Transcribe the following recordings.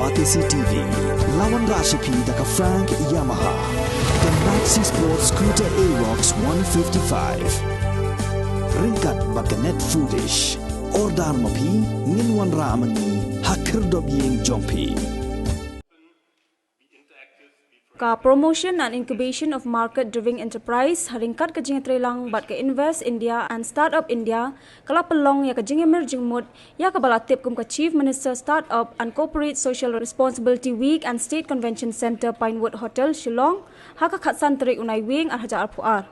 Batisi TV, lawan Rashipi daka Frank Yamaha, the Maxi Sports Scooter Aerox 155. Ringkat bakanet foodish, ordar mapi, ninwan ramani, hakir dobyeng jompi. Ka promotion and incubation of market-driven enterprise haringkat ka jinga trelang bat ka Invest India and Startup India kala pelong ya ka jinga emerging mood ya ka balatip kum ka Chief Minister Startup and Corporate Social Responsibility Week and State Convention Center Pinewood Hotel Shillong ha ka khatsan terik unai wing ar hajar puar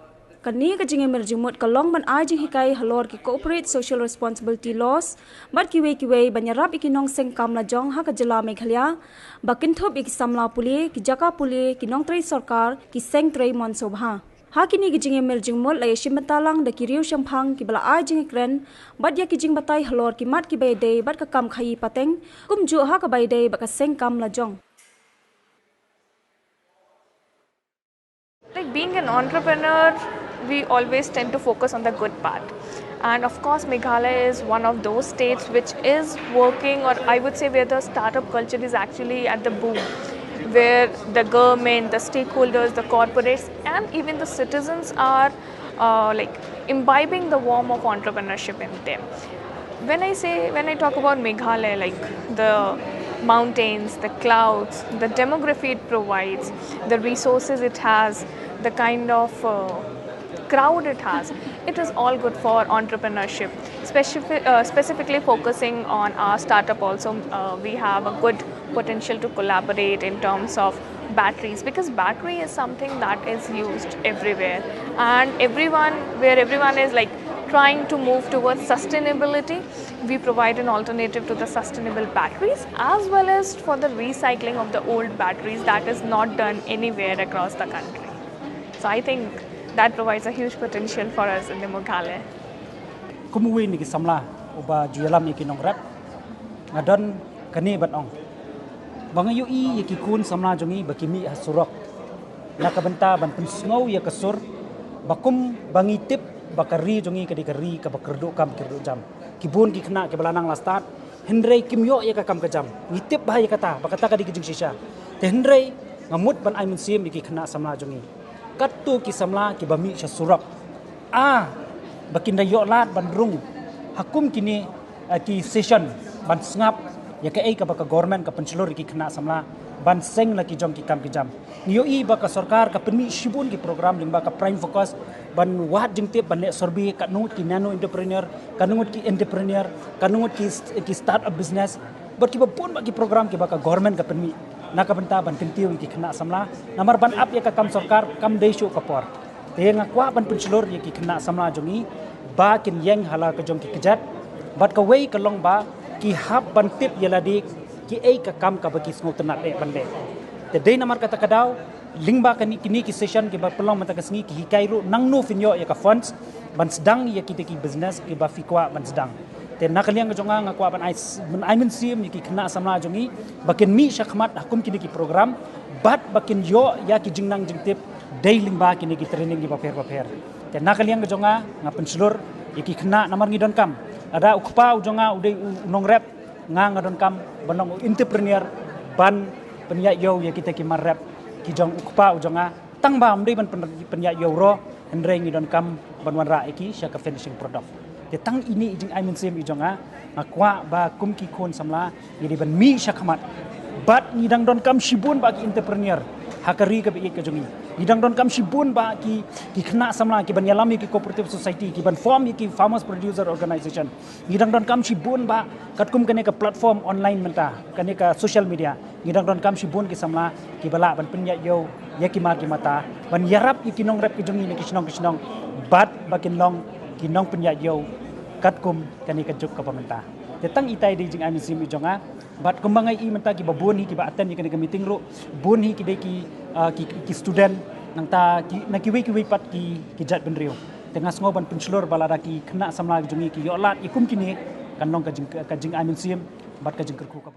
kani ka jinga emerging mood kalong ban ai jing hikai halor ki Corporate Social Responsibility Laws bat kiwe banyarap ikinong seng kam la jong ha ka jela Meghalaya bakin thop ik samla puli ki jaka puli ki nong trei sarkar ki seng trei mon sobha ha kini ki jing emerging mol la yashim talang da ki riu shamphang ki bala ai jing kren bad ya ki jing batai halor ki mat ki bay day bad ka kam khai pateng kum ju ha ka bay day ba ka seng kam la jong. Like being an entrepreneur, we always tend to focus on the good part. And of course, Meghalaya is one of those states which is working, or I would say where the startup culture is actually at the boom, where the government, the stakeholders, the corporates, and even the citizens are like imbibing the warmth of entrepreneurship in them. When I talk about Meghalaya, like the mountains, the clouds, the demography it provides, the resources it has, the kind of crowd it has, it is all good for entrepreneurship. Specifically focusing on our startup also, we have a good potential to collaborate in terms of batteries, because battery is something that is used everywhere, and where everyone is like trying to move towards sustainability. We provide an alternative to the sustainable batteries as well as for the recycling of the old batteries that is not done anywhere across the country. So I think that provides a huge potential for us in the Meghalaya. Kumuwi ni kisamla uba juyalam ikinong rap ngadon kani batong bangayo I ikikun samla jongi bakimi hasurok nakabenta ban pensngau ya kasur bakum bangitip bakari jongi kadikari ka bakerdo kam kerdo jam kibun ki kena ke balanang lastat hendrei kimyo ya ka kam kajam ngitip bahaya kata bakata ka dikijing shisha te hendrei ngamut ban ai munsim iki kena samla jongi katu ki samla ki bami syasurak bakinda yolat bandrung hakum kini ki session ban sngap ya ka ka baka government ka pencelur ki kena samla ban seng la ki jong ki kam ki jam niyo I baka sarkar ka permi shibun ki program lingba ka prime focus ban wat jingtip ban nek sorbi ka nungut ki nano entrepreneur ka nungut ki entrepreneur ka nungut ki start up business bar ki pun bagi program ki baka government ka permi nakabenta ban kentiu ki kena samla namar ban up ya ka kam sarkar kam deisho kapor te ngakwa ban pencelur ya ki kena samla jongi ba kin yeng hala ka jong ki kejat bat ka wei ka long ba ki hab ban tip yaladi ki ka kam ka bagi sngo tenat bande te dei namar kata kadau lingba kani kini ki session ki ba pelong mata kasngi ki hikairu nang no finyo ya ka funds ban sedang ya kita ki business ki ba fikwa ban sedang te nakaliang ka jonga ngakwa ban ai men sim ki kena samla jongi bakin mi syakmat hakum kini ki program bat bakin yo ya ki jingnang jingtip dei lingba kini ki training ki paper te nakaliang ka jonga ngapen selur ki kena namar ngidon kam ada ukpa ujonga udai unong rap ngadon kam banong entrepreneur ban penyak yo ya kita ki marap ki jong ukpa ujonga tangba mdei ban penyak yo ro hendrei ngidon kam banwan ra iki sya ka finishing product te tang ini jing ai mensim ijonga akwa ba kum ki kon samla ngidi ban mi sya khamat bat ngidang don kam shibun ba ki entrepreneur hakari ka bi ka jongi ngidang don kam shibun ba ki kena samla ki ban yalami ki cooperative society ki ban form ki farmers producer organization ngidang don kam shibun ba katkum kane ka platform online menta kane ka social media ngidang don kam shibun ki samla ki bala ban penya yo ya ki mar ki mata ban yarap ki kinong rap ki jongi ni ki sinong bat bakin long kinong penya yo katkum kane ka juk ka pamenta tetang itai di jing ami sim jonga bat kumbangai I menta ki babun hi ki ba attend ki meeting ro bun hi ki de ki student nang ta ki na ki we pat ki jat benrio tengah ngoban pencelur balada ki kena samla jongi ki yolat ikum kini kanong ka jing amin sim bat ka jing kerku ka